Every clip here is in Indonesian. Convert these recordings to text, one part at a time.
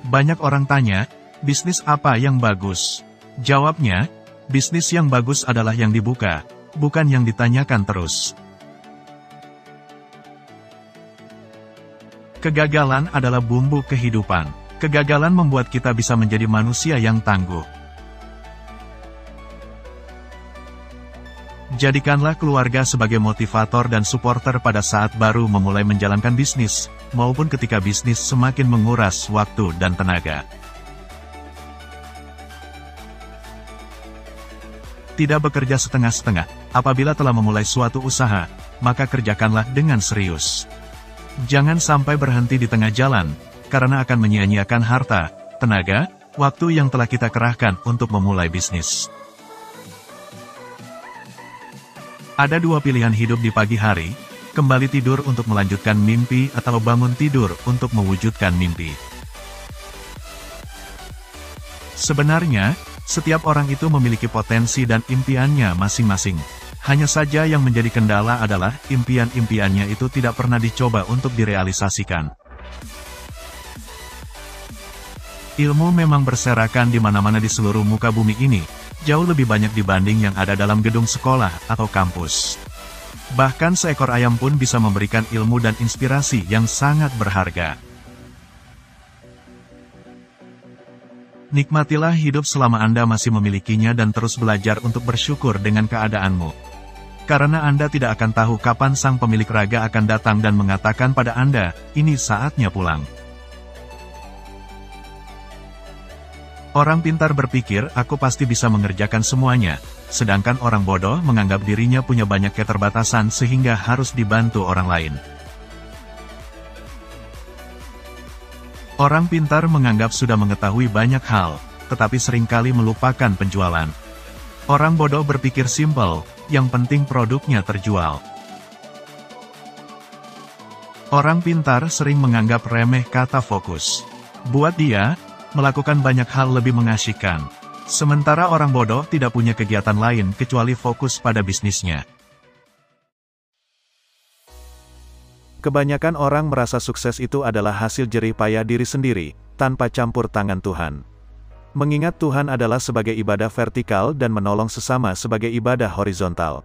Banyak orang tanya, bisnis apa yang bagus? Jawabnya, bisnis yang bagus adalah yang dibuka, bukan yang ditanyakan terus. Kegagalan adalah bumbu kehidupan. Kegagalan membuat kita bisa menjadi manusia yang tangguh. Jadikanlah keluarga sebagai motivator dan suporter pada saat baru memulai menjalankan bisnis, maupun ketika bisnis semakin menguras waktu dan tenaga. Tidak bekerja setengah-setengah. Apabila telah memulai suatu usaha, maka kerjakanlah dengan serius. Jangan sampai berhenti di tengah jalan, karena akan menyia-nyiakan harta, tenaga, waktu yang telah kita kerahkan untuk memulai bisnis. Ada dua pilihan hidup di pagi hari, kembali tidur untuk melanjutkan mimpi atau bangun tidur untuk mewujudkan mimpi. Sebenarnya, setiap orang itu memiliki potensi dan impiannya masing-masing. Hanya saja yang menjadi kendala adalah, impian-impiannya itu tidak pernah dicoba untuk direalisasikan. Ilmu memang berserakan di mana-mana di seluruh muka bumi ini, jauh lebih banyak dibanding yang ada dalam gedung sekolah atau kampus. Bahkan seekor ayam pun bisa memberikan ilmu dan inspirasi yang sangat berharga. Nikmatilah hidup selama Anda masih memilikinya dan terus belajar untuk bersyukur dengan keadaanmu. Karena Anda tidak akan tahu kapan sang pemilik raga akan datang dan mengatakan pada Anda, ini saatnya pulang. Orang pintar berpikir, aku pasti bisa mengerjakan semuanya, sedangkan orang bodoh menganggap dirinya punya banyak keterbatasan sehingga harus dibantu orang lain. Orang pintar menganggap sudah mengetahui banyak hal, tetapi seringkali melupakan penjualan. Orang bodoh berpikir simpel, yang penting produknya terjual. Orang pintar sering menganggap remeh kata fokus. Buat dia, melakukan banyak hal lebih mengasyikkan. Sementara orang bodoh tidak punya kegiatan lain kecuali fokus pada bisnisnya. Kebanyakan orang merasa sukses itu adalah hasil jerih payah diri sendiri, tanpa campur tangan Tuhan. Mengingat Tuhan adalah sebagai ibadah vertikal dan menolong sesama sebagai ibadah horizontal.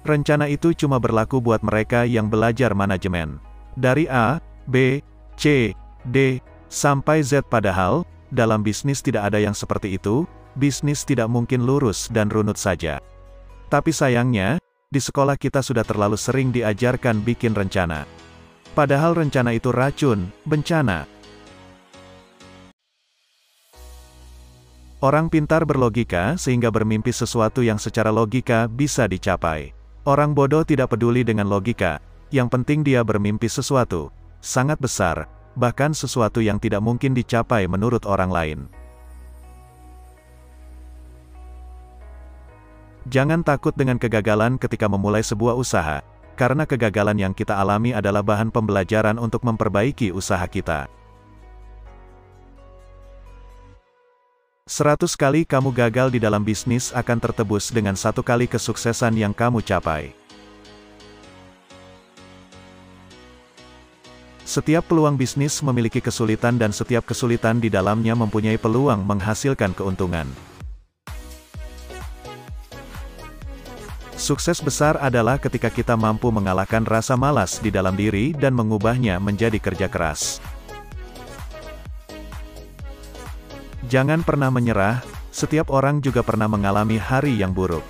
Rencana itu cuma berlaku buat mereka yang belajar manajemen. Dari A, B, C, D, sampai Z. Padahal, dalam bisnis tidak ada yang seperti itu, bisnis tidak mungkin lurus dan runut saja. Tapi sayangnya, di sekolah kita sudah terlalu sering diajarkan bikin rencana. Padahal rencana itu racun, bencana. Orang pintar berlogika sehingga bermimpi sesuatu yang secara logika bisa dicapai. Orang bodoh tidak peduli dengan logika, yang penting dia bermimpi sesuatu sangat besar, bahkan sesuatu yang tidak mungkin dicapai menurut orang lain. Jangan takut dengan kegagalan ketika memulai sebuah usaha, karena kegagalan yang kita alami adalah bahan pembelajaran untuk memperbaiki usaha kita. 100 kali kamu gagal di dalam bisnis akan tertebus dengan 1 kali kesuksesan yang kamu capai. Setiap peluang bisnis memiliki kesulitan dan setiap kesulitan di dalamnya mempunyai peluang menghasilkan keuntungan. Sukses besar adalah ketika kita mampu mengalahkan rasa malas di dalam diri dan mengubahnya menjadi kerja keras. Jangan pernah menyerah, setiap orang juga pernah mengalami hari yang buruk.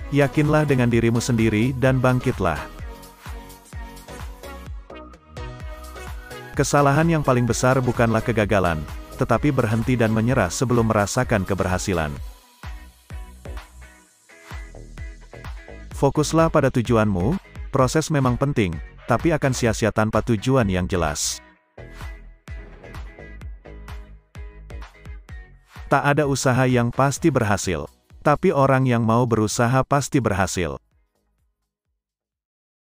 Yakinlah dengan dirimu sendiri dan bangkitlah. Kesalahan yang paling besar bukanlah kegagalan, tetapi berhenti dan menyerah sebelum merasakan keberhasilan. Fokuslah pada tujuanmu, proses memang penting, tapi akan sia-sia tanpa tujuan yang jelas. Tak ada usaha yang pasti berhasil, tapi orang yang mau berusaha pasti berhasil.